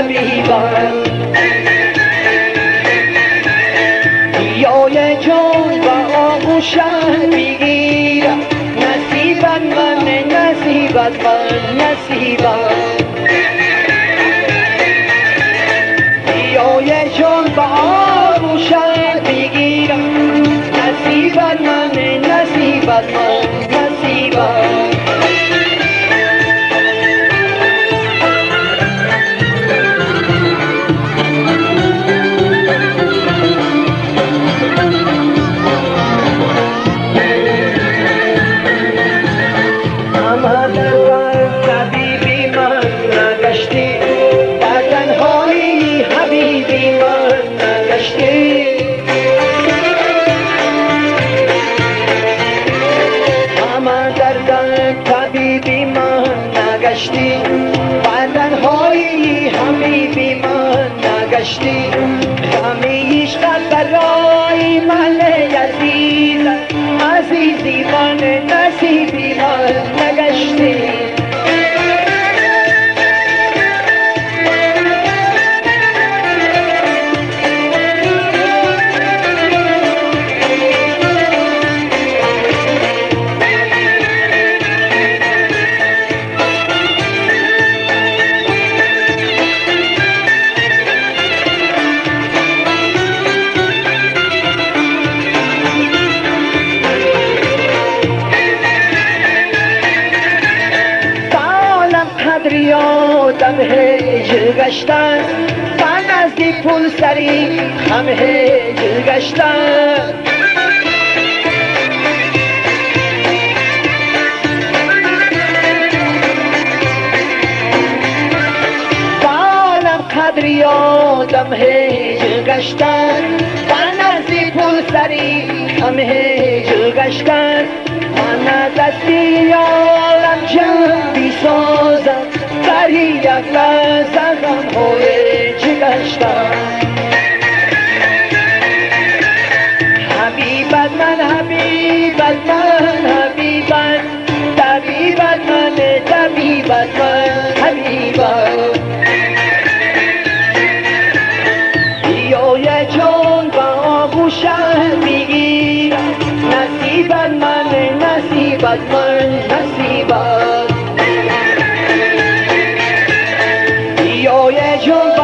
حبیبم یای جان و آغوشم بگیرم نصیبت من نصیبت من نصیبم یای جان و آغوشم بگیرم نصیبت من نصیبت من نصیبم بدنهایی حبیبی من نگشتی همه عشقت برای من عزیز عزیزی من نصیبی من نگشتی یادم هجر گشتن من نزدیک پل سری هم هجر گشتن بالم قدر یادم هجر گشتن من نزدیک پل سری هم هجر گشتن من دستی عالم جنبی سازم بری یک لحظه غمهای چه گشتم حبیبت من حبیبت من حبیبت طبیبت من طبیبت من حبیبت یای جان و آغوشم بگیرم نصیبت من نصیبت من نصیبت یای جان